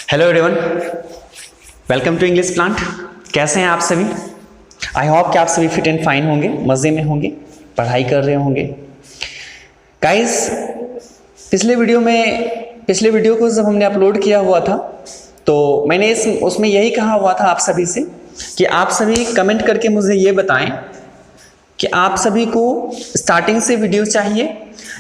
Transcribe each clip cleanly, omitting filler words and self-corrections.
Hello everyone, welcome to English plant. कैसे हैं आप सभी? आई होप कि आप सभी फिट एंड फाइन होंगे, मज़े में होंगे, पढ़ाई कर रहे होंगे। गाइस, पिछले वीडियो को जब हमने अपलोड किया हुआ था तो मैंने उसमें यही कहा हुआ था आप सभी से कि आप सभी कमेंट करके मुझे ये बताएं कि आप सभी को स्टार्टिंग से वीडियो चाहिए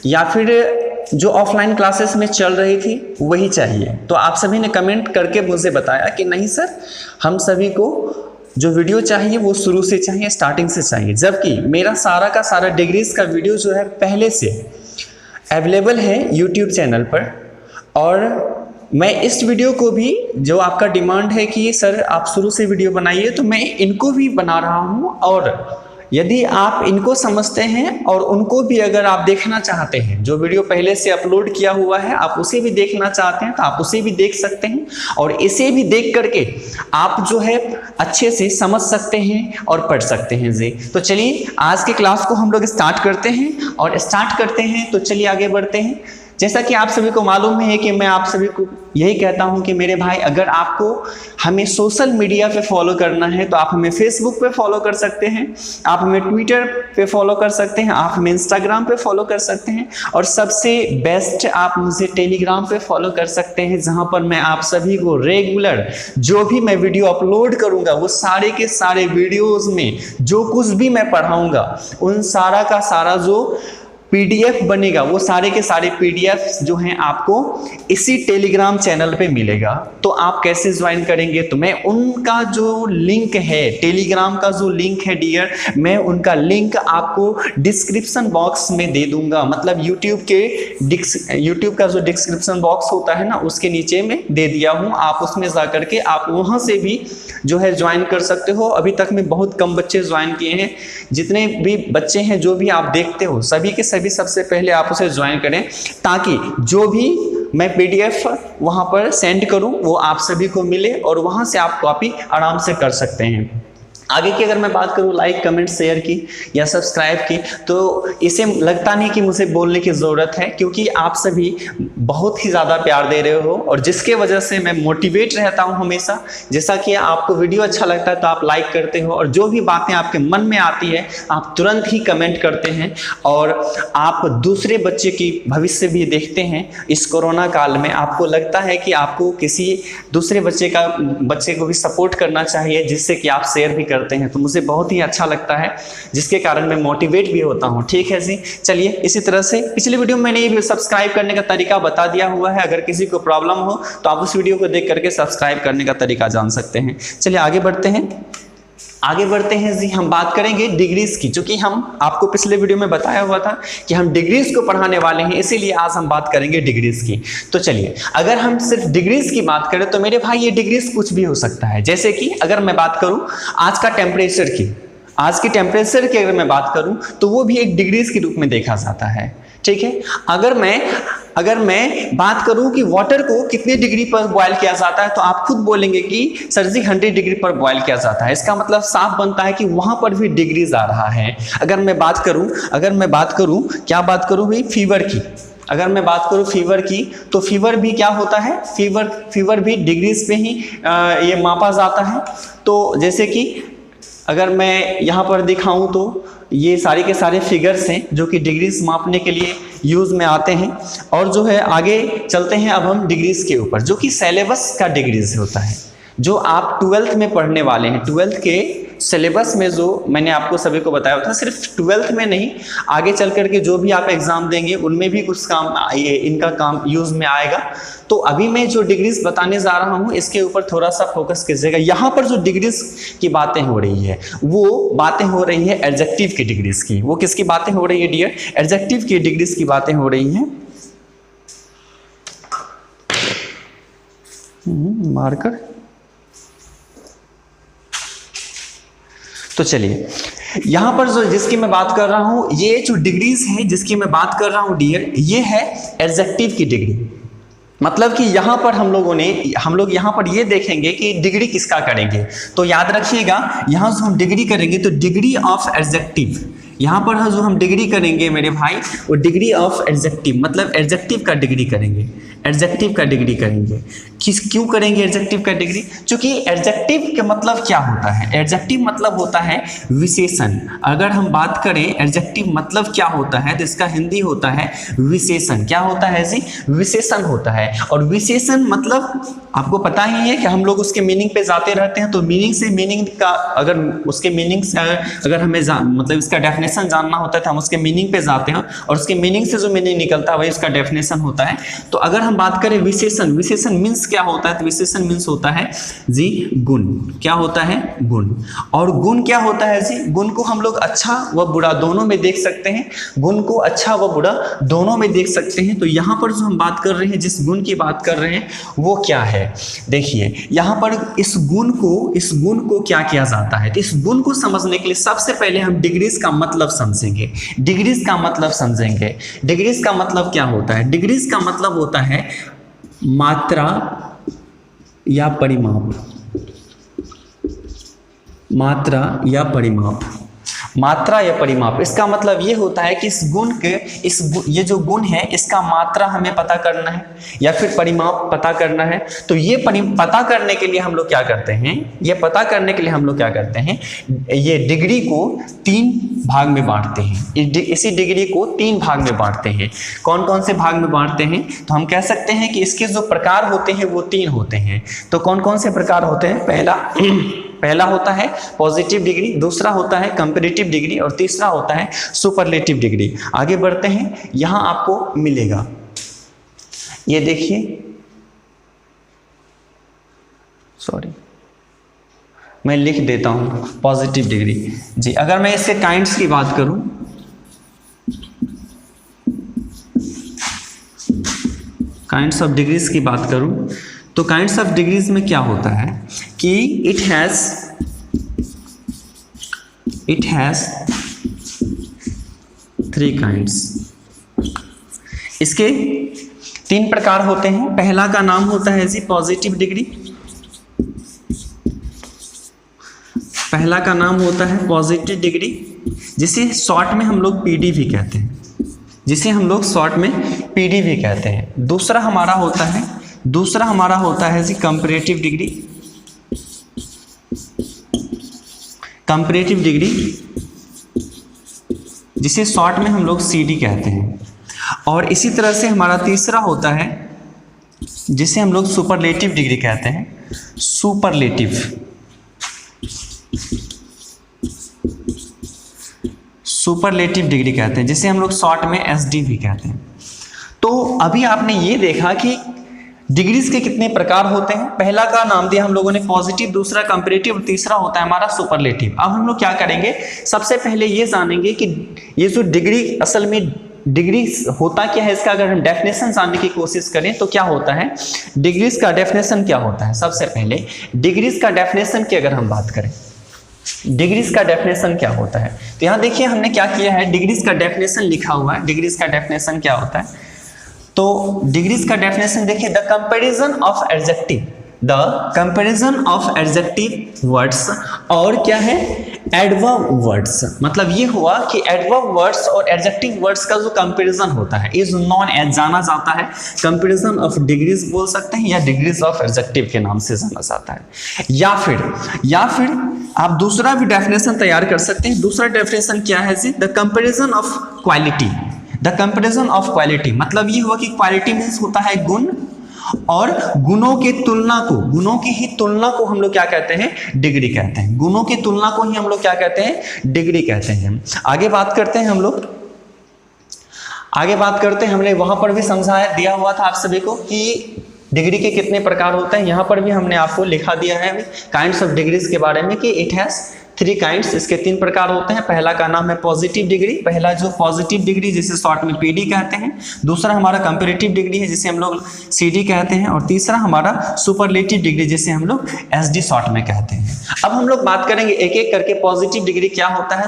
या फिर जो ऑफलाइन क्लासेस में चल रही थी वही चाहिए। तो आप सभी ने कमेंट करके मुझे बताया कि नहीं सर, हम सभी को जो वीडियो चाहिए वो शुरू से चाहिए, स्टार्टिंग से चाहिए। जबकि मेरा सारा का सारा डिग्रीज का वीडियो जो है पहले से अवेलेबल है यूट्यूब चैनल पर, और मैं इस वीडियो को भी, जो आपका डिमांड है कि सर आप शुरू से वीडियो बनाइए, तो मैं इनको भी बना रहा हूँ। और यदि आप इनको समझते हैं और उनको भी अगर आप देखना चाहते हैं, जो वीडियो पहले से अपलोड किया हुआ है आप उसे भी देखना चाहते हैं तो आप उसे भी देख सकते हैं, और इसे भी देख करके आप जो है अच्छे से समझ सकते हैं और पढ़ सकते हैं जी। तो चलिए आज के क्लास को हम लोग स्टार्ट करते हैं, और स्टार्ट करते हैं तो चलिए आगे बढ़ते हैं। जैसा कि आप सभी को मालूम है कि मैं आप सभी को यही कहता हूं कि मेरे भाई, अगर आपको हमें सोशल मीडिया पे फॉलो करना है तो आप हमें फेसबुक पे फॉलो कर सकते हैं, आप हमें ट्विटर पे फॉलो कर सकते हैं, आप हमें इंस्टाग्राम पे फॉलो कर सकते हैं, और सबसे बेस्ट आप मुझे टेलीग्राम पे फॉलो कर सकते हैं, जहां पर मैं आप सभी को रेगुलर जो भी मैं वीडियो अपलोड करूंगा वो सारे के सारे वीडियोज में जो कुछ भी मैं पढ़ाऊंगा उन सारा का सारा जो पीडीएफ बनेगा वो सारे के सारे पीडीएफ जो हैं आपको इसी टेलीग्राम चैनल पे मिलेगा। तो आप कैसे ज्वाइन करेंगे? तो मैं उनका जो लिंक है, टेलीग्राम का जो लिंक है डियर, मैं उनका लिंक आपको डिस्क्रिप्शन बॉक्स में दे दूंगा। मतलब यूट्यूब का जो डिस्क्रिप्शन बॉक्स होता है ना, उसके नीचे में दे दिया हूँ। आप उसमें जा करके आप वहाँ से भी जो है ज्वाइन कर सकते हो। अभी तक में बहुत कम बच्चे ज्वाइन किए हैं। जितने भी बच्चे हैं जो भी आप देखते हो, सभी के सभी सबसे पहले आप उसे ज्वाइन करें, ताकि जो भी मैं पीडीएफ वहां पर सेंड करूं वो आप सभी को मिले, और वहां से आप कॉपी आराम से कर सकते हैं। आगे की अगर मैं बात करूं लाइक कमेंट शेयर की या सब्सक्राइब की, तो इसे लगता नहीं कि मुझे बोलने की ज़रूरत है, क्योंकि आप सभी बहुत ही ज़्यादा प्यार दे रहे हो, और जिसके वजह से मैं मोटिवेट रहता हूं हमेशा। जैसा कि आपको वीडियो अच्छा लगता है तो आप लाइक करते हो, और जो भी बातें आपके मन में आती है आप तुरंत ही कमेंट करते हैं, और आप दूसरे बच्चे की भविष्य भी देखते हैं। इस कोरोना काल में आपको लगता है कि आपको किसी दूसरे बच्चे को भी सपोर्ट करना चाहिए, जिससे कि आप शेयर भी करते हैं। तो मुझे बहुत ही अच्छा लगता है, जिसके कारण मैं मोटिवेट भी होता हूं। ठीक है जी, चलिए इसी तरह से पिछले वीडियो में मैंने ये सब्सक्राइब करने का तरीका बता दिया हुआ है। अगर किसी को प्रॉब्लम हो तो आप उस वीडियो को देख करके सब्सक्राइब करने का तरीका जान सकते हैं। चलिए आगे बढ़ते हैं जी। हम बात करेंगे डिग्रीज की, क्योंकि हम आपको पिछले वीडियो में बताया हुआ था कि हम डिग्रीज को पढ़ाने वाले हैं, इसीलिए आज हम बात करेंगे डिग्रीज की। तो चलिए, अगर हम सिर्फ डिग्रीज की बात करें तो मेरे भाई ये डिग्रीज कुछ भी हो सकता है। जैसे कि अगर मैं बात करूं आज की टेम्परेचर की अगर मैं बात करूं तो वो भी एक डिग्रीज के रूप में देखा जाता है। ठीक है, अगर मैं बात करूं कि वाटर को कितने डिग्री पर बॉयल किया जाता है, तो आप खुद बोलेंगे कि सर जी 100 डिग्री पर बॉयल किया जाता है। इसका मतलब साफ बनता है कि वहां पर भी डिग्रीज आ रहा है। अगर मैं बात करूं क्या बात करूं भाई, फीवर की। अगर मैं बात करूं फीवर की, तो फीवर भी क्या होता है, फीवर भी डिग्रीज पे ही ये मापा जाता है। तो जैसे कि अगर मैं यहाँ पर दिखाऊं तो ये सारे के सारे फिगर्स हैं जो कि डिग्रीज मापने के लिए यूज में आते हैं। और जो है आगे चलते हैं अब हम डिग्रीज के ऊपर, जो कि सिलेबस का डिग्रीज होता है, जो आप 12th में पढ़ने वाले हैं। 12th के सिलेबस में जो मैंने आपको सभी को बताया था, सिर्फ 12th में नहीं, आगे चल करके जो भी आप एग्जाम देंगे उनमें भी कुछ इनका काम यूज में आएगा। तो अभी मैं जो डिग्रीज बताने जा रहा हूं इसके ऊपर थोड़ा सा फोकस कीजिएगा। यहाँ पर जो डिग्रीज की बातें हो रही है वो बातें हो रही है एडजेक्टिव की डिग्रीज की। वो किसकी बातें हो रही है डियर? एडजेक्टिव की डिग्रीज की बातें हो रही हैं। मार्कर। तो चलिए, यहां पर जो जिसकी मैं बात कर रहा हूं, ये जो डिग्रीज है जिसकी मैं बात कर रहा हूं डियर, ये है एडजेक्टिव की डिग्री। मतलब कि यहाँ पर हम लोग यहाँ पर ये देखेंगे कि डिग्री किसका करेंगे। तो याद रखिएगा, यहाँ जो हम डिग्री करेंगे तो डिग्री ऑफ एडजेक्टिव, यहाँ पर जो हम डिग्री करेंगे मेरे भाई वो डिग्री ऑफ एडजेक्टिव, मतलब एडजेक्टिव का डिग्री करेंगे, एडजेक्टिव का डिग्री करेंगे। क्यों करेंगे एडजेक्टिव कैटेगरी? क्योंकि एडजेक्टिव का मतलब क्या होता है? एडजेक्टिव मतलब होता है विशेषण। अगर हम बात करें एडजेक्टिव मतलब क्या होता है, तो इसका हिंदी होता है विशेषण। क्या होता है जी? विशेषण होता है। और विशेषण मतलब आपको पता ही है कि हम लोग उसके मीनिंग पे जाते रहते हैं, तो मीनिंग से मीनिंग का अगर उसके मीनिंग से अगर हमें मतलब इसका डेफिनेशन जानना होता है तो हम उसके मीनिंग पे जाते हैं, और उसके मीनिंग से जो मीनिंग निकलता है वही इसका डेफिनेशन होता है। तो अगर हम बात करें विशेषण, विशेषण मीन्स क्या होता है? तो विशेषण मीन्स होता है जी गुण। क्या होता है? गुण। और गुण क्या होता है जी? गुण को हम लोग अच्छा व बुरा दोनों में देख सकते हैं। गुण को अच्छा व बुरा दोनों में देख सकते हैं। तो यहाँ पर जो हम बात कर रहे हैं, जिस गुण की बात कर रहे हैं वो क्या है? देखिए यहाँ पर इस गुण को क्या किया जाता है? तो इस गुण को समझने के लिए सबसे पहले हम डिग्रीज का मतलब समझेंगे। डिग्रीज का मतलब समझेंगे। डिग्रीज का मतलब क्या होता है? डिग्रीज का मतलब होता है मात्रा या परिमाप। मात्रा या परिमाप। मात्रा या परिमाप, इसका मतलब ये होता है कि इस गुण के ये जो गुण है इसका मात्रा हमें पता करना है या फिर परिमाप पता करना है। तो ये पता करने के लिए हम लोग क्या करते हैं? ये पता करने के लिए हम लोग क्या करते हैं? ये डिग्री को 3 भाग में बांटते हैं। इसी डिग्री को 3 भाग में बांटते हैं। कौन कौन से भाग में बांटते हैं? तो हम कह सकते हैं कि इसके जो प्रकार होते हैं वो 3 होते हैं। तो कौन कौन से प्रकार होते हैं? पहला होता है पॉजिटिव डिग्री, दूसरा होता है कंपैरेटिव डिग्री और तीसरा होता है सुपरलेटिव डिग्री। आगे बढ़ते हैं, यहां आपको मिलेगा, ये देखिए, सॉरी मैं लिख देता हूं पॉजिटिव डिग्री जी। अगर मैं इसके काइंड्स की बात करूं, काइंड्स ऑफ डिग्रीज की बात करूं, तो काइंड्स ऑफ डिग्रीज में क्या होता है कि इट हैज 3 काइंड्स। इसके 3 प्रकार होते हैं। पहला का नाम होता है जी पॉजिटिव डिग्री। पहला का नाम होता है पॉजिटिव डिग्री, जिसे शॉर्ट में हम लोग पीडी भी कहते हैं। दूसरा हमारा होता है जी कंपैरेटिव डिग्री। कंपैरेटिव डिग्री जिसे शॉर्ट में हम लोग सीडी कहते हैं। और इसी तरह से हमारा तीसरा होता है जिसे हम लोग सुपरलेटिव डिग्री कहते हैं। सुपरलेटिव डिग्री कहते हैं, जिसे हम लोग शॉर्ट में एसडी भी कहते हैं। तो अभी आपने ये देखा कि डिग्रीज के कितने प्रकार होते हैं। पहला का नाम दिया हम लोगों ने पॉजिटिव, दूसरा कंपैरेटिव, तीसरा होता है हमारा सुपरलेटिव। अब हम लोग क्या करेंगे, सबसे पहले ये जानेंगे कि ये जो डिग्री असल में डिग्री होता क्या है। इसका अगर हम डेफिनेशन जानने की कोशिश करें तो क्या होता है, डिग्रीज का डेफिनेशन क्या होता है। सबसे पहले डिग्रीज का डेफिनेशन की अगर हम बात करें, डिग्रीज का डेफिनेशन क्या होता है, तो यहाँ देखिए हमने क्या किया है, डिग्रीज का डेफिनेशन लिखा हुआ है। डिग्रीज का डेफिनेशन क्या होता है, तो डिग्रीज का डेफिनेशन देखिए, the comparison of adjective words और क्या है, एडवर्ब वर्ड्स। मतलब ये हुआ कि एडवर्ब वर्ड्स और एडजेक्टिव वर्ड्स का जो कंपैरिजन होता है इज नॉन एज, जाना जाता है कंपैरिजन ऑफ डिग्रीज बोल सकते हैं, या डिग्रीज ऑफ एडजेक्टिव के नाम से जाना जाता है। या फिर आप दूसरा भी डेफिनेशन तैयार कर सकते हैं। दूसरा डेफिनेशन क्या है जी, the comparison of quality. The comparison of quality मतलब ये हुआ कि क्वालिटी मीन्स होता है गुण, और गुणों की ही तुलना को हम लोग क्या कहते हैं, डिग्री कहते हैं। गुणों की तुलना को ही हम लोग क्या कहते हैं, डिग्री कहते हैं। आगे बात करते हैं हम लोग, हमने वहां पर भी समझाया दिया हुआ था आप सभी को कि डिग्री के कितने प्रकार होते हैं। यहां पर भी हमने आपको लिखा दिया है काइंड्स ऑफ डिग्रीज के बारे में कि इट हैज 3 काइंड्स। इसके 3 प्रकार होते हैं। पहला का नाम है पॉजिटिव डिग्री, पहला जो पॉजिटिव डिग्री जिसे शॉर्ट में पीडी कहते हैं। दूसरा हमारा कंपैरेटिव डिग्री है जिसे हम लोग सीडी कहते हैं, और तीसरा हमारा सुपरलेटिव डिग्री जिसे हम लोग एसडी शॉर्ट में कहते हैं। अब हम लोग बात करेंगे एक एक करके, पॉजिटिव डिग्री क्या होता है,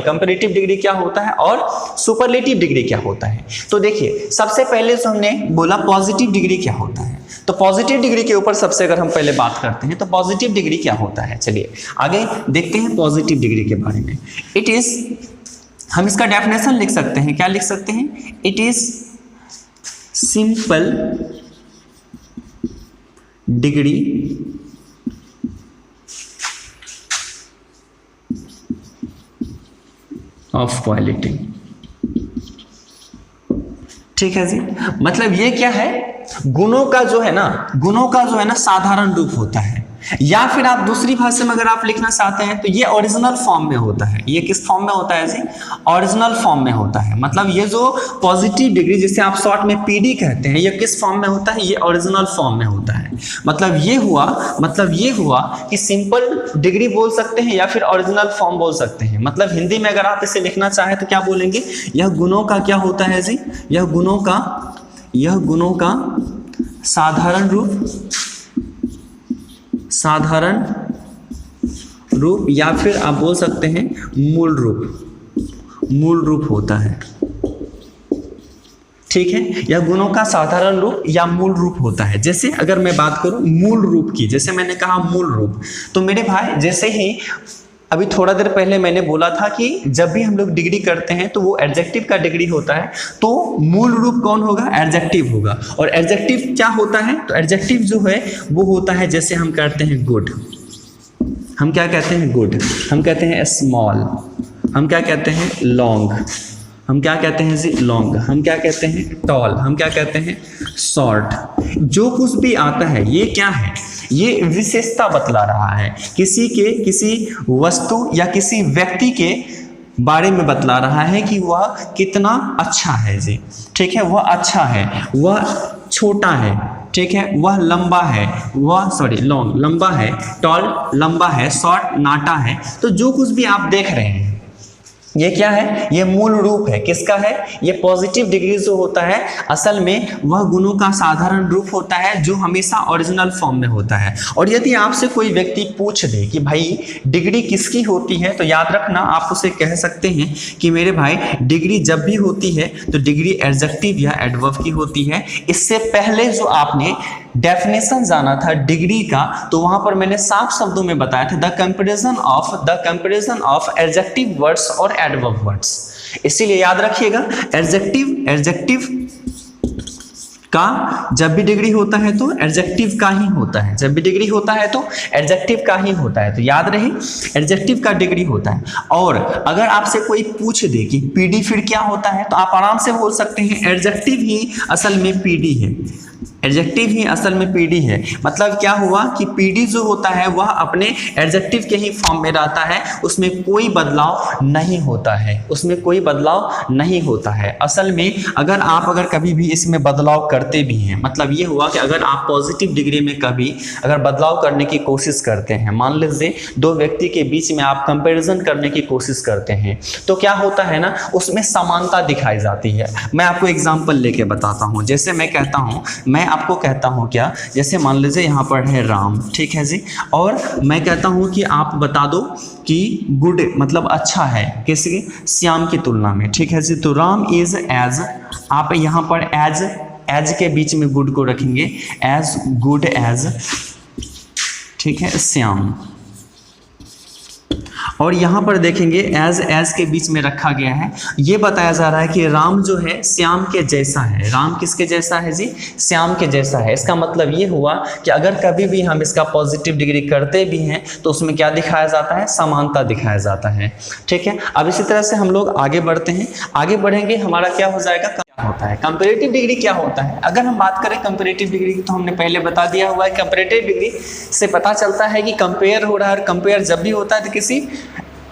कंपैरेटिव डिग्री क्या होता है और सुपरलेटिव डिग्री क्या होता है। तो देखिए सबसे पहले जो हमने बोला पॉजिटिव डिग्री क्या होता है, तो पॉजिटिव डिग्री के ऊपर सबसे अगर हम पहले बात करते हैं तो पॉजिटिव डिग्री क्या होता है, चलिए आगे देखते हैं पॉजिटिव डिग्री के बारे में। इट इज, हम इसका डेफिनेशन लिख सकते हैं, क्या लिख सकते हैं, it is simple degree of quality. ठीक है जी, मतलब ये क्या है, गुणों का जो है ना साधारण रूप होता है, या फिर आप दूसरी भाषा में अगर आप लिखना चाहते हैं तो ये ओरिजिनल फॉर्म में होता है। ये किस फॉर्म में होता है जी? ओरिजिनल फॉर्म में होता है। मतलब ये जो पॉजिटिव डिग्री जिसे आप शॉर्ट में पीडी कहते हैं, ये किस फॉर्म में होता है? ये ओरिजिनल फॉर्म में होता है। मतलब ये हुआ कि सिंपल डिग्री बोल सकते हैं या फिर ओरिजिनल फॉर्म बोल सकते हैं। मतलब हिंदी में अगर आप इसे लिखना चाहें तो क्या बोलेंगे? यह गुणों का क्या होता है जी? यह गुणों का साधारण रूप या फिर आप बोल सकते हैं मूल रूप होता है। ठीक है, यह गुणों का साधारण रूप या मूल रूप होता है। जैसे अगर मैं बात करूं मूल रूप की, जैसे मैंने कहा मूल रूप, तो मेरे भाई जैसे ही अभी थोड़ा देर पहले मैंने बोला था कि जब भी हम लोग डिग्री करते हैं तो वो एडजेक्टिव का डिग्री होता है, तो मूल रूप कौन होगा? एडजेक्टिव होगा। और एडजेक्टिव क्या होता है? तो एडजेक्टिव जो है वो होता है, जैसे हम कहते हैं गुड, हम क्या कहते हैं? गुड। हम कहते हैं स्मॉल, हम क्या कहते हैं? लॉन्ग, हम क्या कहते हैं जी? लॉन्ग। हम क्या कहते हैं? टॉल, हम क्या कहते हैं? शॉर्ट। जो कुछ भी आता है ये क्या है? ये विशेषता बतला रहा है, किसी वस्तु या किसी व्यक्ति के बारे में बतला रहा है कि वह कितना अच्छा है जी। ठीक है, वह अच्छा है, वह छोटा है, ठीक है, वह लंबा है, लॉन्ग लंबा है, टॉल लंबा है, शॉर्ट नाटा है। तो जो कुछ भी आप देख रहे हैं ये क्या है? ये मूल रूप है। किसका है? ये पॉजिटिव डिग्री जो होता है असल में वह गुणों का साधारण रूप होता है जो हमेशा ओरिजिनल फॉर्म में होता है। और यदि आपसे कोई व्यक्ति पूछ दे कि भाई डिग्री किसकी होती है, तो याद रखना आप उसे कह सकते हैं कि मेरे भाई डिग्री जब भी होती है तो डिग्री एडजेक्टिव या एडवर्ब की होती है। इससे पहले जो आपने डेफिनेशन जाना था डिग्री का, तो वहां पर मैंने साफ शब्दों में बताया था the comparison of adjective words और एडवर्ब वर्ड्स। इसीलिए याद रखिएगा एडजेक्टिव का जब भी डिग्री होता है तो एडजेक्टिव का ही होता है, जब भी डिग्री होता है तो एडजेक्टिव का ही होता है। तो याद रहे एडजेक्टिव का डिग्री होता है। और अगर आपसे कोई पूछ दे कि पीडी फिर क्या होता है, तो आप आराम से बोल सकते हैं एडजेक्टिव ही असल में पीडी है, एडजेक्टिव ही असल में पीडी है। मतलब क्या हुआ कि पीडी जो होता है वह अपने एडजेक्टिव के ही फॉर्म में रहता है, उसमें कोई बदलाव नहीं होता है, उसमें कोई बदलाव नहीं होता है। असल में अगर कभी भी इसमें बदलाव करते भी हैं, मतलब ये हुआ कि अगर आप पॉजिटिव डिग्री में कभी अगर बदलाव करने की कोशिश करते हैं, मान लीजिए दो व्यक्ति के बीच में आप कंपैरिजन करने की कोशिश करते हैं, तो क्या होता है ना, उसमें समानता दिखाई जाती है। मैं आपको एग्जाम्पल लेके बताता हूँ। जैसे मैं आपको कहता हूं क्या, जैसे मान लीजिए यहाँ पर है राम, ठीक है जी, और मैं कहता हूं कि आप बता दो कि गुड मतलब अच्छा है किसी श्याम की तुलना में, ठीक है जी। तो राम इज एज, आप यहाँ पर एज के बीच में गुड को रखेंगे, एज गुड एज, ठीक है, श्याम। और यहाँ पर देखेंगे एज के बीच में रखा गया है, ये बताया जा रहा है कि राम जो है श्याम के जैसा है। राम किसके जैसा है जी? श्याम के जैसा है। इसका मतलब ये हुआ कि अगर कभी भी हम इसका पॉजिटिव डिग्री करते भी हैं तो उसमें क्या दिखाया जाता है? समानता दिखाया जाता है, ठीक है। अब इसी तरह से हम लोग आगे बढ़ते हैं, आगे बढ़ेंगे हमारा क्या हो जाएगा, क्या होता है कंपैरेटिव डिग्री, क्या होता है। अगर हम बात करें कंपैरेटिव डिग्री की तो हमने पहले बता दिया हुआ है, कंपैरेटिव डिग्री से पता चलता है कि कंपेयर हो रहा है, और कंपेयर जब भी होता है तो किसी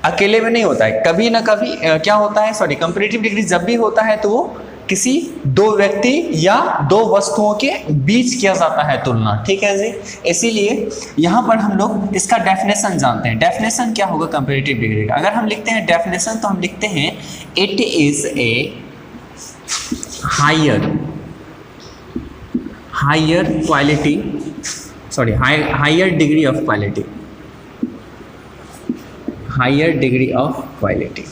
अकेले में नहीं होता है, कभी ना कभी क्या होता है, कंपैरेटिव डिग्री जब भी होता है तो वो किसी दो व्यक्ति या दो वस्तुओं के बीच किया जाता है तुलना, ठीक है जी। इसीलिए यहाँ पर हम लोग इसका डेफिनेशन जानते हैं। डेफिनेशन क्या होगा कंपैरेटिव डिग्री का? अगर हम लिखते हैं डेफिनेशन तो हम लिखते हैं it is a higher quality, higher degree of quality, higher degree of quality,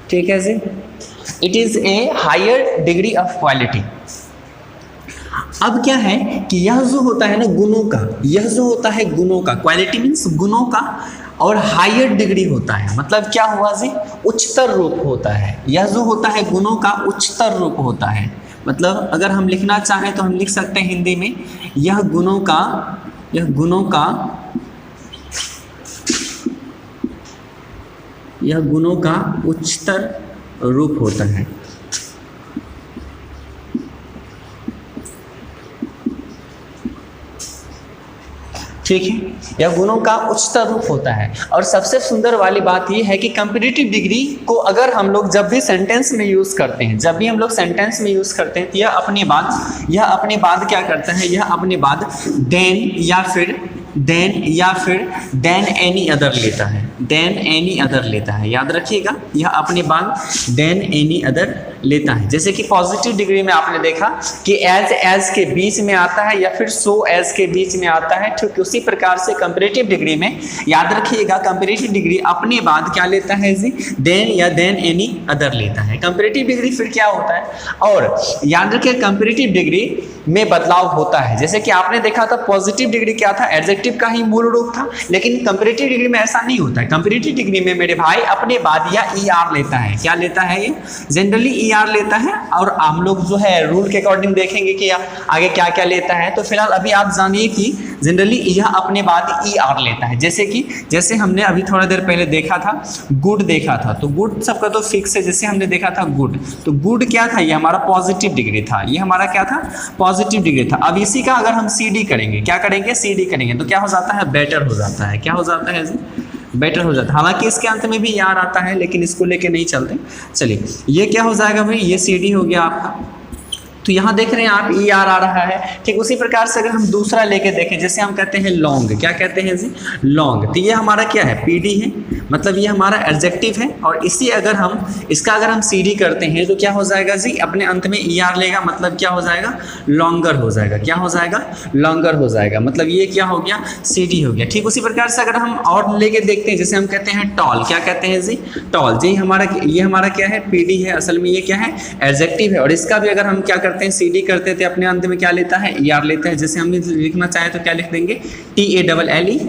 ठीक है जी। It is a higher degree of quality. अब क्या है कि यह जो होता है ना गुणों का, यह जो होता है गुणों का, क्वालिटी मीन्स गुणों का, और हायर डिग्री होता है, मतलब क्या हुआ जी, उच्चतर रूप होता है। यह जो होता है गुणों का उच्चतर रूप होता है, मतलब अगर हम लिखना चाहें तो हम लिख सकते हैं हिंदी में, यह गुणों का उच्चतर रूप होता है। ठीक है, यह गुणों का उच्चतर रूप होता है। और सबसे सुंदर वाली बात यह है कि कंपैरेटिव डिग्री को अगर हम लोग जब भी सेंटेंस में यूज़ करते हैं, तो यह अपने बाद क्या करता है, यह अपने बाद देन या फिर देन एनी अदर लेता है। याद रखिएगा, यह अपने बाद देन एनी अदर लेता है। जैसे कि पॉजिटिव डिग्री में आपने देखा कि एज के बीच में आता है या फिर सो एज के बीच में आता है। ठीक उसी प्रकार से कंपैरेटिव डिग्री में याद रखिएगा, कंपैरेटिव डिग्री अपने बाद क्या लेता है जी, देन या देन एनी अदर लेता है। कंपैरेटिव डिग्री फिर क्या होता है, और याद रखिए कंपैरेटिव डिग्री में बदलाव होता है। जैसे कि आपने देखा था पॉजिटिव डिग्री क्या था, एडजेक्टिव का ही मूल रूप था, लेकिन कंपैरेटिव डिग्री में ऐसा नहीं होता है। कंपैरेटिव डिग्री में मेरे भाई अपने बाद या ईआर लेता है। क्या लेता है ये, जनरली ईआर लेता है। और हम लोग जो है रूल के अकॉर्डिंग देखेंगे कि आगे क्या क्या लेता है। तो फिलहाल अभी आप जानिए कि जनरली यह अपने बाद ईआर लेता है। जैसे हमने अभी थोड़ा देर पहले देखा था, गुड देखा था, तो गुड सबका तो फिक्स है। जैसे हमने देखा था गुड, तो गुड क्या था, ये हमारा पॉजिटिव डिग्री था, ये हमारा क्या था, पॉजिटिव डिग्री था। अब इसी का अगर हम सीडी करेंगे, क्या करेंगे, सीडी करेंगे, तो क्या हो जाता है, बेटर हो जाता है। क्या हो जाता है, बेटर हो जाता है। हालांकि इसके अंत में भी यार आता है, लेकिन इसको लेके नहीं चलते। चलिए, ये क्या हो जाएगा भाई, ये सीडी हो गया आपका। तो यहाँ देख रहे हैं आप ई आर आ रहा है। ठीक उसी प्रकार से अगर हम दूसरा लेके देखें, जैसे हम कहते हैं लॉन्ग, क्या कहते हैं जी, लॉन्ग, तो ये हमारा क्या है, पीडी है, मतलब ये हमारा एडजेक्टिव है। और इसी अगर हम सीडी करते हैं तो क्या हो जाएगा जी, अपने अंत में ई आर लेगा, मतलब क्या हो जाएगा, लॉन्गर हो जाएगा। क्या हो जाएगा, लॉन्गर हो जाएगा, मतलब ये क्या हो गया, सीडी हो गया। ठीक उसी प्रकार से अगर हम और लेके देखते हैं, जैसे हम कहते हैं टॉल, क्या कहते हैं जी, टॉल, जी ये हमारा क्या है, पीडी है, असल में ये क्या है, एडजेक्टिव है। और इसका भी अगर हम क्या करते हैं, सीडी करते थे, अपने अंत में क्या लेता है, ईआर लेता है। जैसे हम लिखना चाहे तो क्या लिख देंगे, TALLER,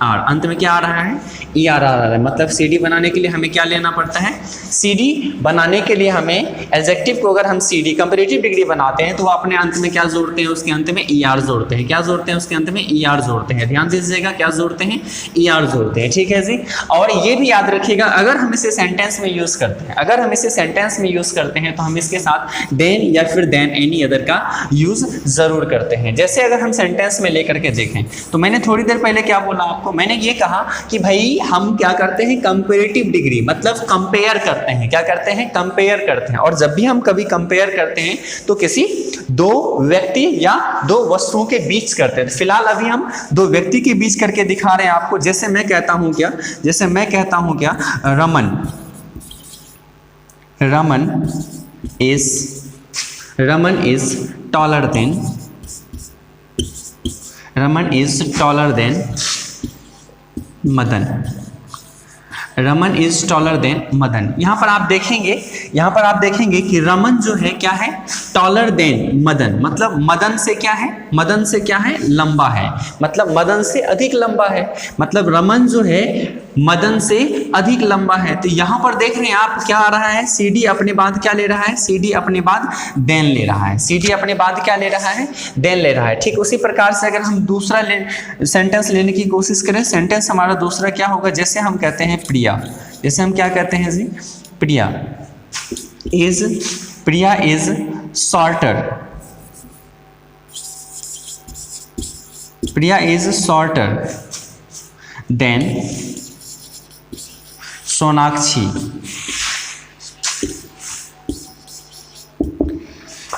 अंत में क्या आ रहा है, ईआर आ रहा है। मतलब सीडी बनाने के लिए हमें क्या लेना पड़ता है, सीडी बनाने के लिए हमें एडजेक्टिव को अगर हम सीडी कंपैरेटिव डिग्री बनाते हैं तो वो अपने अंत में क्या जोड़ते हैं, उसके अंत में ईआर जोड़ते हैं। क्या जोड़ते हैं, उसके अंत में ईआर जोड़ते हैं। ध्यान दीजिएगा, क्या जोड़ते हैं, ईआर जोड़ते हैं। ठीक है जी। और ये भी याद रखिएगा, अगर हम इसे सेंटेंस में यूज करते हैं, तो हम इसके साथ देन या फिर देन एनी अदर का यूज जरूर करते हैं। जैसे अगर हम सेंटेंस में लेकर के देखें, तो मैंने थोड़ी देर पहले क्या बोला आपको, मैंने ये कहा कि भाई हम क्या करते हैं, कंपैरेटिव डिग्री, मतलब कंपेयर करते हैं। क्या करते हैं, कंपेयर करते हैं। और जब भी हम कभी कंपेयर करते हैं तो किसी दो व्यक्ति या दो वस्तुओं के बीच करते हैं। फिलहाल अभी हम दो व्यक्ति के बीच करके दिखा रहे हैं आपको। जैसे मैं कहता हूं क्या, Raman is taller then Madan. Raman is taller then Madan. यहाँ पर आप देखेंगे कि रमन जो है क्या है, टॉलर देन मदन, मतलब मदन से क्या है, लंबा है, मतलब मदन से अधिक लंबा है। मतलब रमन जो है मदन से अधिक लंबा है। तो यहाँ पर देख रहे हैं आप, क्या आ रहा है, सीडी अपने बाद क्या ले रहा है, सीडी अपने बाद देन ले रहा है। सीडी अपने बाद क्या ले रहा है, देन ले रहा है। ठीक उसी प्रकार से अगर हम दूसरा सेंटेंस लेने की कोशिश करें, सेंटेंस हमारा दूसरा क्या होगा, जैसे हम कहते हैं प्रिया, जैसे हम क्या कहते हैं जी, Priya is shorter than Sonakshi.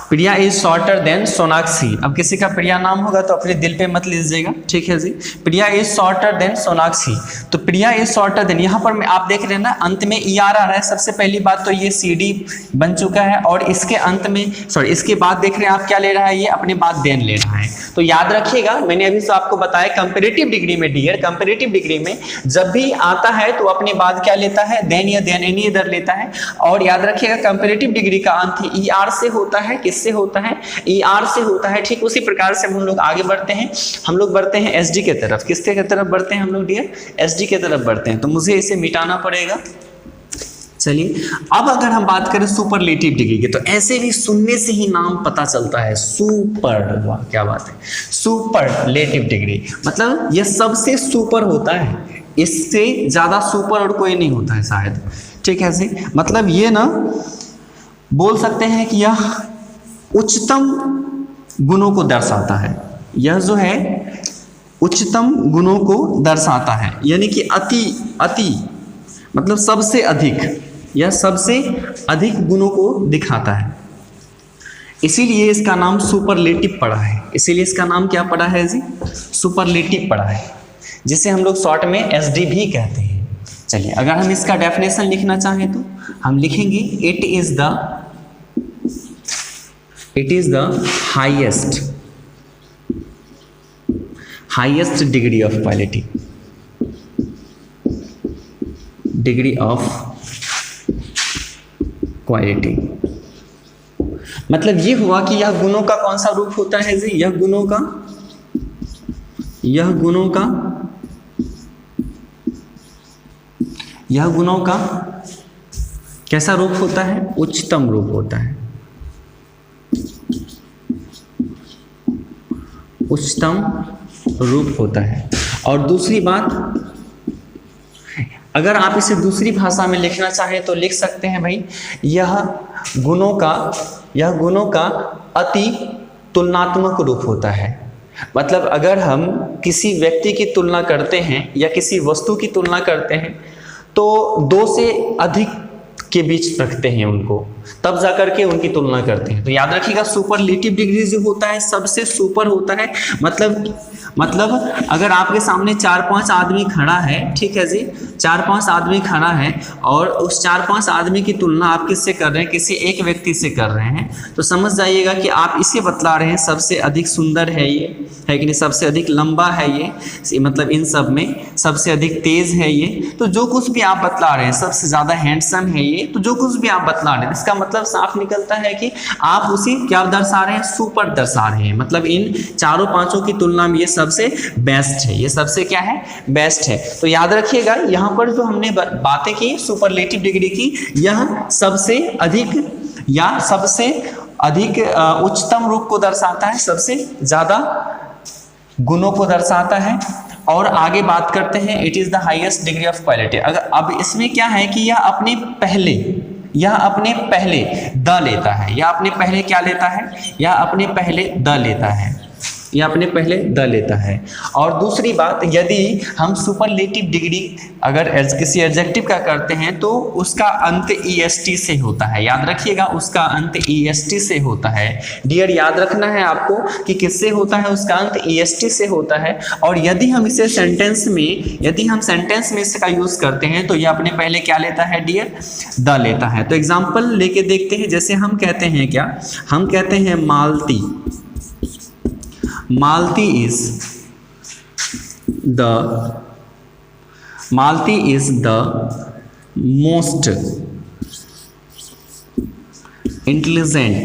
Priya is shorter than Sonakshi. अब किसी का प्रिया नाम होगा तो अपने दिल पे मत लीजिएगा, ठीक है जी। Priya is shorter than Sonakshi, तो प्रिया इज शॉर्टर देन, यहाँ पर आप देख रहे हैं ना, अंत में ई आर आ रहा है। सबसे पहली बात तो ये सीडी बन चुका है, और इसके अंत में इसके बाद देख रहे हैं आप क्या ले रहा है, ये अपने बाद देन ले रहा है। तो याद रखिएगा, मैंने अभी तो आपको बताया कंपैरेटिव डिग्री में, डियर कंपैरेटिव डिग्री में जब भी आता है तो अपने बाद क्या लेता है, देन या देन एनी अदर लेता है। और याद रखिएगा कंपैरेटिव डिग्री का अंत ई आर से होता है, किससे होता है, ई आर से होता है। ठीक उसी प्रकार से हम लोग आगे बढ़ते हैं, हम लोग बढ़ते हैं एस डी के तरफ। किसके तरफ बढ़ते हैं हम लोग डियर, एस डी के तरफ बढ़ते हैं। तो मुझे इसे मिटाना पड़ेगा। चलिए अब अगर हम बात करें सुपरलेटिव डिग्री की, तो ऐसे भी सुनने से ही नाम पता चलता है, सुपर, वाह क्या बात है, सुपरलेटिव डिग्री मतलब यह सबसे सुपर होता है, इससे ज्यादा सुपर और कोई नहीं होता है शायद, ठीक है जी। मतलब ये ना बोल सकते हैं कि यह उच्चतम गुणों को दर्शाता है, यह जो है उच्चतम गुणों को दर्शाता है, यानी कि अति मतलब सबसे अधिक, यह सबसे अधिक गुणों को दिखाता है, इसीलिए इसका नाम सुपरलेटिव पड़ा है। इसीलिए इसका नाम क्या पड़ा है जी, सुपरलेटिव पड़ा है, जिसे हम लोग शॉर्ट में एसडी भी कहते हैं। चलिए अगर हम इसका डेफिनेशन लिखना चाहें तो हम लिखेंगे it is the highest degree of quality, degree of quality. मतलब ये हुआ कि यह गुणों का कौन सा रूप होता है जी, यह गुणों का कैसा रूप होता है, उच्चतम रूप होता है, उच्चतम रूप होता है। और दूसरी बात, अगर आप इसे दूसरी भाषा में लिखना चाहें तो लिख सकते हैं भाई, यह गुणों का अति तुलनात्मक रूप होता है। मतलब अगर हम किसी व्यक्ति की तुलना करते हैं या किसी वस्तु की तुलना करते हैं तो दो से अधिक के बीच रखते हैं उनको, तब जाकर के उनकी तुलना करते हैं। तो याद रखिएगा सुपरलेटिव डिग्री जो होता है सबसे सुपर होता है। मतलब अगर आपके सामने 4-5 आदमी खड़ा है, ठीक है जी, 4-5 आदमी खड़ा है और उस 4-5 आदमी की तुलना आप किससे कर रहे हैं, किसी एक व्यक्ति से कर रहे हैं, तो समझ जाइएगा कि आप इसे बतला रहे हैं सबसे अधिक सुंदर है ये, है कि नहीं, सबसे अधिक लंबा है ये, मतलब इन सब में सबसे अधिक तेज है ये। तो जो कुछ भी आप बतला रहे हैं, सबसे ज़्यादा हैंडसम है ये, तो जो कुछ भी आप बतला रहे हैं इसका मतलब साफ निकलता है कि आप उसे क्या दर्शा रहे हैं, सुपर दर्शा रहे हैं। मतलब इन 4-5 की तुलना में ये सबसे बेस्ट है, ये सबसे क्या है, बेस्ट है। तो याद रखिएगा यहाँ पर जो हमने बातें की सुपरलेटिव डिग्री की, यह सबसे अधिक या सबसे अधिक उच्चतम रूप को दर्शाता है, सबसे ज्यादा गुणों को दर्शाता है। और आगे बात करते हैं, it is the highest degree of quality. अगर अब इसमें क्या है कि यह अपने पहले द लेता है, या अपने पहले क्या लेता है, या अपने पहले द लेता है, या अपने पहले द लेता है। और दूसरी बात, यदि हम सुपरलेटिव डिग्री अगर किसी एडजेक्टिव का करते हैं तो उसका अंत EST से होता है। याद रखिएगा उसका अंत EST से होता है। डियर याद रखना है आपको कि किससे होता है, उसका अंत EST से होता है। और यदि हम इसे सेंटेंस में इसका यूज करते हैं तो यह अपने पहले क्या लेता है डियर, द लेता है। तो एग्जाम्पल लेके देखते हैं, जैसे हम कहते हैं क्या, हम कहते हैं Malti is the most intelligent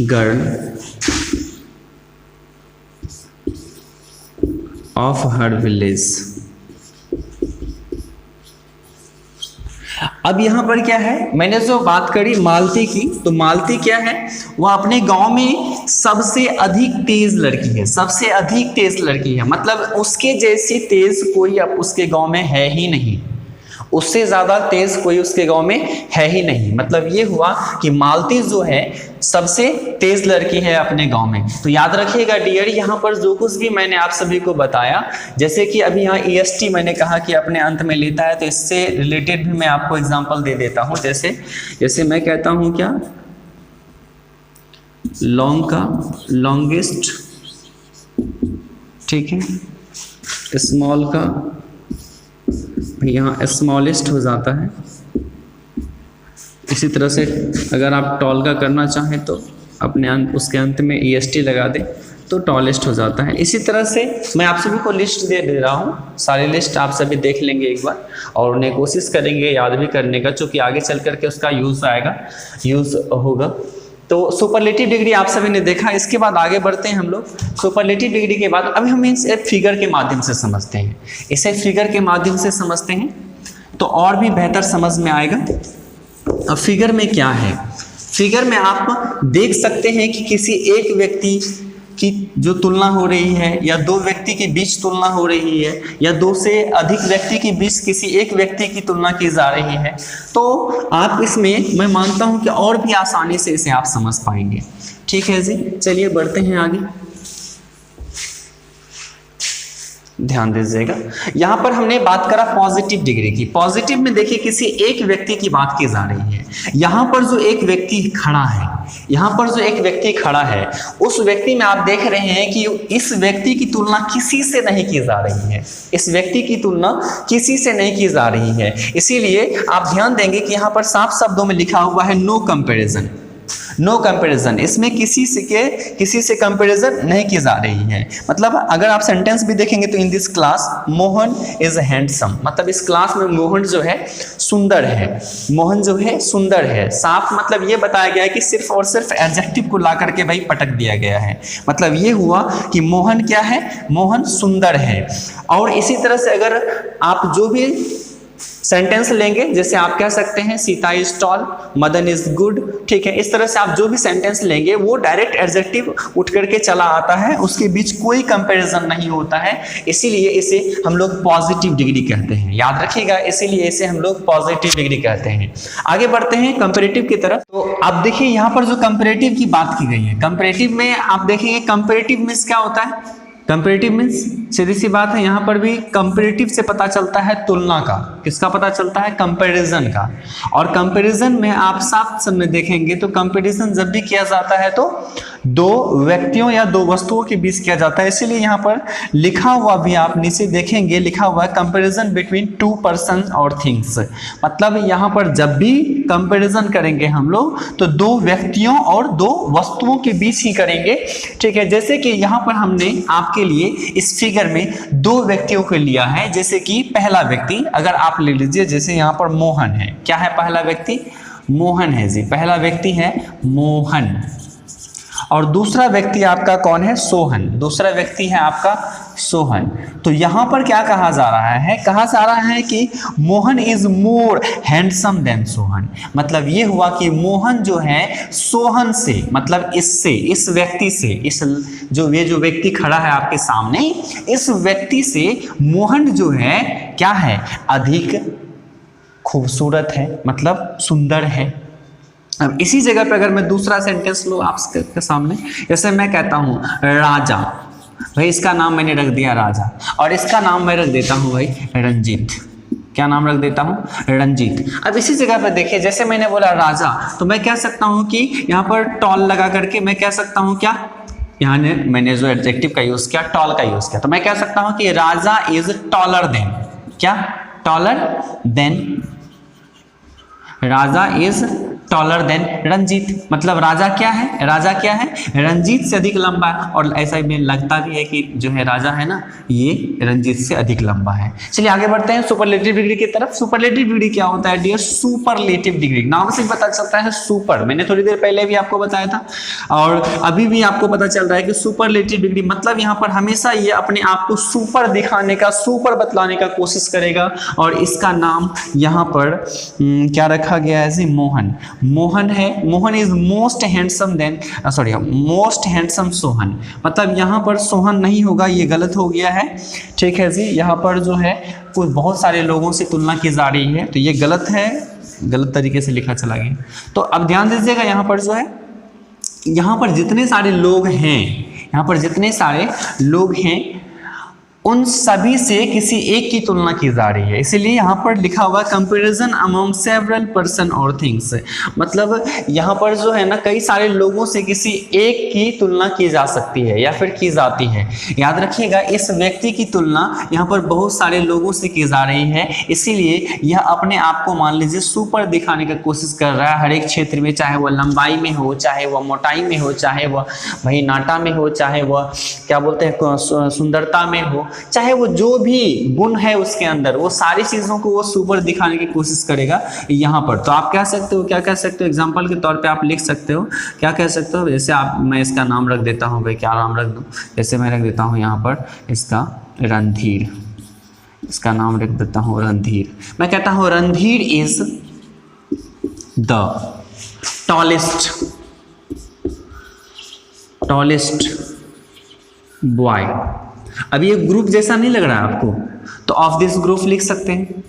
girl of her village। अब यहाँ पर क्या है, मैंने जो बात करी मालती की, तो मालती क्या है, वह अपने गांव में सबसे अधिक तेज लड़की है, सबसे अधिक तेज लड़की है। मतलब उसके जैसी तेज कोई अब उसके गांव में है ही नहीं, उससे ज़्यादा तेज कोई उसके गांव में है ही नहीं। मतलब ये हुआ कि मालती जो है सबसे तेज लड़की है अपने गांव में। तो याद रखिएगा डियर, यहाँ पर जो कुछ भी मैंने आप सभी को बताया, जैसे कि अभी यहाँ EST मैंने कहा कि अपने अंत में लेता है, तो इससे रिलेटेड भी मैं आपको एग्जांपल दे देता हूँ। जैसे मैं कहता हूँ क्या, लॉन्ग का लॉन्गेस्ट, ठीक है, स्मॉल का यहाँ स्मॉलेस्ट हो जाता है। इसी तरह से अगर आप टॉल का करना चाहें तो अपने उसके अंत में EST लगा दें तो टॉलेस्ट हो जाता है। इसी तरह से मैं आप सभी को लिस्ट दे रहा हूँ, सारी लिस्ट आप सभी देख लेंगे एक बार और उन्हें कोशिश करेंगे याद भी करने का, चूँकि आगे चल करके उसका यूज़ होगा। तो सुपरलेटिव डिग्री आप सभी ने देखा। इसके बाद आगे बढ़ते हैं हम लोग। सुपरलेटिव डिग्री के बाद अभी हम इसे फिगर के माध्यम से समझते हैं। इसे फिगर के माध्यम से समझते हैं तो और भी बेहतर समझ में आएगा। अब फिगर में क्या है, फिगर में आप देख सकते हैं कि किसी एक व्यक्ति की जो तुलना हो रही है या दो व्यक्ति के बीच तुलना हो रही है या दो से अधिक व्यक्ति के बीच किसी एक व्यक्ति की तुलना की जा रही है, तो आप इसमें मैं मानता हूं कि और भी आसानी से इसे आप समझ पाएंगे। ठीक है जी, चलिए बढ़ते हैं आगे, ध्यान दीजिएगा। यहां पर हमने बात करा पॉजिटिव डिग्री की। पॉजिटिव में देखिए किसी एक व्यक्ति की बात की जा रही है। यहां पर जो एक व्यक्ति खड़ा है, यहां पर जो एक व्यक्ति खड़ा है, उस व्यक्ति में आप देख रहे हैं कि इस व्यक्ति की तुलना किसी से नहीं की जा रही है। इस व्यक्ति की तुलना किसी से नहीं की जा रही है। इसीलिए आप ध्यान देंगे कि यहां पर साफ शब्दों में लिखा हुआ है नो कंपैरिजन। नो कंपैरिजन, इसमें किसी से कंपैरिजन नहीं की जा रही है। मतलब अगर आप सेंटेंस भी देखेंगे तो in this class Mohan is handsome, मतलब इस क्लास में मोहन जो है सुंदर है। मोहन जो है सुंदर है, साफ मतलब ये बताया गया है कि सिर्फ और सिर्फ एडजेक्टिव को ला करके भाई पटक दिया गया है। मतलब ये हुआ कि मोहन क्या है, मोहन सुंदर है। और इसी तरह से अगर आप जो भी सेंटेंस लेंगे, जैसे आप कह सकते हैं Sita is tall, Madan is good, ठीक है, इस तरह से आप जो भी सेंटेंस लेंगे वो डायरेक्ट एडजेक्टिव उठ करके चला आता है, उसके बीच कोई कंपैरिजन नहीं होता है। इसीलिए इसे हम लोग पॉजिटिव डिग्री कहते हैं, याद रखिएगा, इसीलिए इसे हम लोग पॉजिटिव डिग्री कहते हैं। आगे बढ़ते हैं कंपैरेटिव की तरफ। तो आप देखिए यहाँ पर जो कंपैरेटिव की बात की गई है, कंपैरेटिव में आप देखेंगे कंपैरेटिव मींस क्या होता है। कंपैरेटिव मीन्स सीधी सी बात है, यहाँ पर भी कंपैरेटिव से पता चलता है तुलना का। किसका पता चलता है, कंपैरिजन का। और कंपैरिजन में आप साफ शब्द में देखेंगे तो कंपैरिजन जब भी किया जाता है तो दो व्यक्तियों या दो वस्तुओं के बीच किया जाता है। इसीलिए यहाँ पर लिखा हुआ भी आप नीचे देखेंगे, लिखा हुआ है कंपैरिजन बिटवीन टू पर्सन और थिंग्स। मतलब यहाँ पर जब भी कंपैरिजन करेंगे हम लोग तो दो व्यक्तियों और दो वस्तुओं के बीच ही करेंगे, ठीक है। जैसे कि यहाँ पर हमने आपके लिए इस फिगर में दो व्यक्तियों को लिया है। जैसे कि पहला व्यक्ति अगर आप ले लीजिए, जैसे यहाँ पर मोहन है, क्या है पहला व्यक्ति, मोहन है जी, पहला व्यक्ति है मोहन। और दूसरा व्यक्ति आपका कौन है, सोहन, दूसरा व्यक्ति है आपका सोहन। तो यहां पर क्या कहा जा रहा है, कहा जा रहा है कि Mohan is more handsome than Sohan. मतलब ये हुआ कि मोहन जो है सोहन से, मतलब इससे, इस व्यक्ति से, इस जो ये जो व्यक्ति खड़ा है आपके सामने, इस व्यक्ति से मोहन जो है क्या है, अधिक खूबसूरत है, मतलब सुंदर है। अब इसी जगह पे अगर मैं दूसरा सेंटेंस लूँ आपके सामने, जैसे मैं कहता हूँ राजा, भाई इसका नाम मैंने रख दिया राजा, और इसका नाम मैं रख देता हूँ भाई रंजीत। क्या नाम रख देता हूँ, रंजीत। अब इसी जगह पर देखिए, जैसे मैंने बोला राजा, तो मैं कह सकता हूँ कि यहाँ पर टॉल लगा करके मैं कह सकता हूँ क्या, यहाँ मैंने जो एडजेक्टिव का यूज किया, टॉल का यूज किया, तो मैं कह सकता हूँ कि राजा इज टॉलर देन, क्या, taller than, Raja is taller than Ranjit. मतलब राजा क्या है, राजा क्या है, रंजीत से अधिक लंबा है। और ऐसा में लगता भी है कि जो है राजा है ना, ये रंजीत से अधिक लंबा है। चलिए आगे बढ़ते हैं सुपरलेटिव डिग्री की तरफ। सुपरलेटिव डिग्री क्या होता है डियर, सुपरलेटिव डिग्री नाम से पता चलता है सुपर, मैंने थोड़ी देर पहले भी आपको बताया था और अभी भी आपको पता चल रहा है कि सुपरलेटिव डिग्री मतलब यहाँ पर हमेशा ये अपने आप को सुपर दिखाने का, सुपर बतलाने का कोशिश करेगा। और इसका नाम यहाँ पर क्या रखा गया है, मोहन। मोहन है, Mohan is most handsome than, sorry most handsome Sohan. मतलब यहाँ पर सोहन नहीं होगा, ये गलत हो गया है, ठीक है जी। यहाँ पर जो है कुछ बहुत सारे लोगों से तुलना की जा रही है, तो ये गलत है, गलत तरीके से लिखा चला गया। तो अब ध्यान दीजिएगा, यहाँ पर जो है, यहाँ पर जितने सारे लोग हैं, यहाँ पर जितने सारे लोग हैं उन सभी से किसी एक की तुलना की जा रही है। इसीलिए यहाँ पर लिखा हुआ कंपैरिजन अमंग सेवरल पर्सन और थिंग्स। मतलब यहाँ पर जो है ना, कई सारे लोगों से किसी एक की तुलना की जा सकती है या फिर की जाती है। याद रखिएगा, इस व्यक्ति की तुलना यहाँ पर बहुत सारे लोगों से की जा रही है। इसीलिए यह अपने आप को मान लीजिए सुपर दिखाने की कोशिश कर रहा है हर एक क्षेत्र में, चाहे वह लंबाई में हो, चाहे वह मोटाई में हो, चाहे वह वही नाटा में हो, चाहे वह क्या बोलते हैं सुंदरता में हो। चाहे वो जो भी गुण है उसके अंदर, वो सारी चीज़ों को वो सुपर दिखाने की कोशिश करेगा यहाँ पर। तो आप कह सकते हो, क्या कह सकते हो, एग्जाम्पल के तौर पे आप लिख सकते हो, क्या कह सकते हो, जैसे आप, मैं इसका नाम रख देता हूँ भाई, क्या नाम रख दूँ, जैसे मैं रख देता हूँ यहाँ पर इसका रणधीर, इसका नाम रख देता हूँ रणधीर। मैं कहता हूँ Randhir is the tallest boy. अब ये ग्रुप जैसा नहीं लग रहा है आपको, तो ऑफ दिस ग्रुप लिख सकते हैं,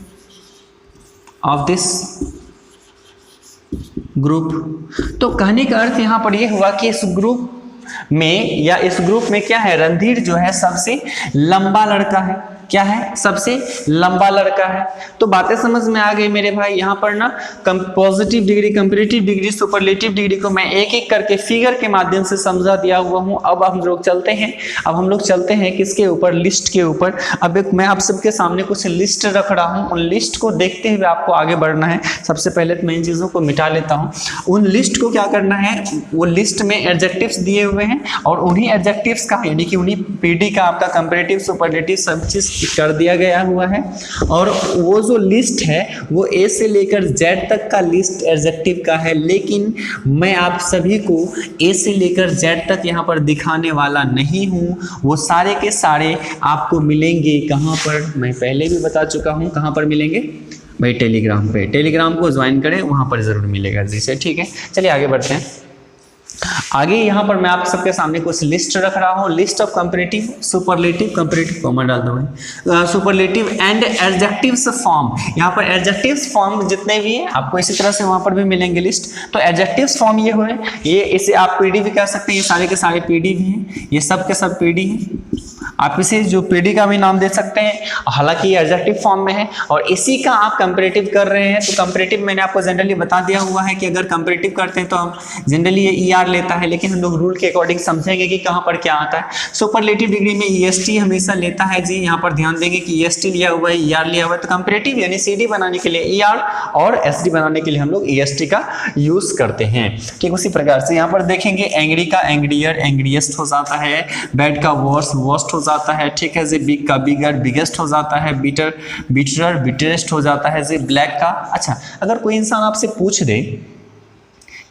ऑफ दिस ग्रुप। तो कहने का अर्थ यहां पर यह हुआ कि इस ग्रुप में या इस ग्रुप में क्या है, रणधीर जो है सबसे लंबा लड़का है। क्या है, सबसे लंबा लड़का है। तो बातें समझ में आ गई मेरे भाई। यहाँ पर ना positive degree, comparative degree, superlative degree को मैं एक एक करके फिगर के माध्यम से समझा दिया हुआ हूँ। अब हम लोग चलते हैं, किसके ऊपर, लिस्ट के ऊपर। अब एक मैं आप सबके सामने कुछ लिस्ट रख रहा हूँ, उन लिस्ट को देखते हुए आपको आगे बढ़ना है। सबसे पहले तो मैं इन चीज़ों को मिटा लेता हूँ। उन लिस्ट को क्या करना है, वो लिस्ट में एडजेक्टिव्स दिए हुए हैं और उन्हीं एडजेक्टिव्स का, यानी कि उन्हीं पीडी का आपका कंपैरेटिव, सुपरलेटिव सब चीज़ कर दिया गया हुआ है। और वो जो लिस्ट है वो ए से लेकर जेड तक का लिस्ट एडजेक्टिव का है, लेकिन मैं आप सभी को ए से लेकर जेड तक यहाँ पर दिखाने वाला नहीं हूँ। वो सारे के सारे आपको मिलेंगे कहाँ पर, मैं पहले भी बता चुका हूँ कहाँ पर मिलेंगे भाई, टेलीग्राम पे। टेलीग्राम को ज्वाइन करें, वहाँ पर ज़रूर मिलेगा जिसे। ठीक है, चलिए आगे बढ़ते हैं। आगे यहाँ पर मैं आप सबके सामने कुछ लिस्ट रख रहा हूँ, list of comparative, superlative, comparative comma डाल दो भाई, सुपरलेटिव एंड एडजेक्टिव्स फॉर्म। यहाँ पर एडजेक्टिव्स फॉर्म जितने भी हैं आपको इसी तरह से वहाँ पर भी मिलेंगे लिस्ट। तो एडजेक्टिव्स फॉर्म ये हुए, ये इसे आप पीडी भी कह सकते हैं, ये सारे के सारे पीडी भी हैं, ये सब के सब पीडी हैं। आप इसे जो पीडी का भी नाम दे सकते हैं, हालांकि ये एडजेक्टिव फॉर्म में है और इसी का आप कंपैरेटिव कर रहे हैं। तो कंपैरेटिव मैंने आपको जनरली बता दिया हुआ है कि अगर कंपैरेटिव करते हैं तो हम जनरली ये ईआर लेता है, लेकिन हम लोग रूल के अकॉर्डिंग समझेंगे कि कहाँ पर क्या आता है। सुपरलेटिव डिग्री में ईएसटी हमेशा लेता है जी, यहाँ पर ध्यान देंगे कि ईएसटी लिया हुआ है, ईआर लिया हुआ है। तो कंपैरेटिव यानी सीडी बनाने के लिए ईआर और एसडी बनाने के लिए हम लोग ईएसटी का यूज करते हैं। ठीक, उसी प्रकार से यहाँ पर देखेंगे एंग्री का एंग्रियर, एंग्रियस्ट हो जाता है, बैड का वर्स्ट, वर्स्ट हो जाता है। ठीक है जी, बिग का बिगर, बिगेस्ट हो जाता है, बिटर, बिटरर, बिटरेस्ट हो जाता है जी, ब्लैक का। अच्छा, अगर कोई इंसान आपसे पूछ दे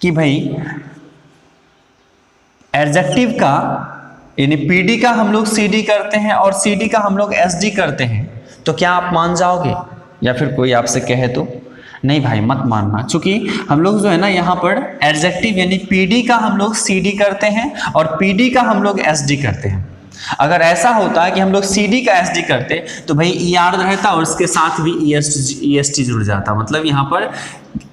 कि भाई एडजेक्टिव का यानी पीडी का हम लोग सीडी करते हैं और सीडी का हम लोग एसडी करते हैं, तो क्या आप मान जाओगे? या फिर कोई आपसे कहे तो नहीं भाई मत मानना, क्योंकि हम लोग जो है ना यहाँ पर एडजेक्टिव यानी पीडी का हम लोग सीडी करते हैं और पीडी का हम लोग एसडी करते हैं। अगर ऐसा होता है कि हम लोग सीडी का एसडी करते तो भाई ईआर रहता और उसके साथ भी ईएसटी जुड़ जाता, मतलब यहाँ पर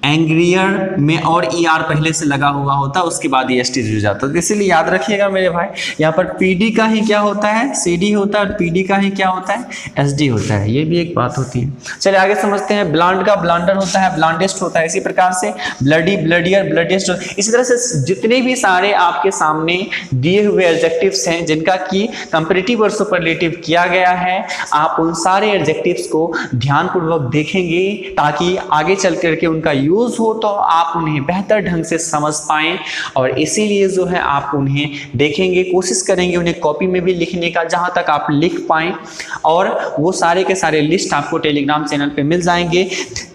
एंग्रियर में और ईआर पहले से लगा हुआ होता, उसके बाद ईएसटी जुड़ जाता। तो इसीलिए याद रखिएगा मेरे भाई, यहाँ पर पीडी का ही क्या होता है, सीडी होता है, और पीडी का ही क्या होता है, एसडी होता है। ये भी एक बात होती है। चलिए आगे समझते हैं। ब्लांड का ब्लांडर होता है, ब्लांडेस्ट होता है। इसी प्रकार से ब्लडी, ब्लडियर, ब्लडेस्ट। इसी तरह से जितने भी सारे आपके सामने दिए हुए एडजेक्टिव्स हैं जिनका कि कंपैरेटिव और सुपरलेटिव किया गया है, आप उन सारे एडजेक्टिव्स को ध्यानपूर्वक देखेंगे ताकि आगे चल करके उनका यूज हो तो आप उन्हें बेहतर ढंग से समझ पाएं। और इसीलिए जो है आप उन्हें देखेंगे, कोशिश करेंगे उन्हें कॉपी में भी लिखने का जहां तक आप लिख पाएं, और वो सारे के सारे लिस्ट आपको टेलीग्राम चैनल पे मिल जाएंगे।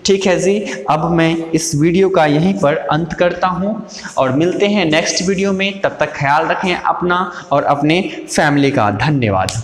ठीक है जी, अब मैं इस वीडियो का यहीं पर अंत करता हूं और मिलते हैं नेक्स्ट वीडियो में। तब तक ख्याल रखें अपना और अपने फैमिली का। धन्यवाद।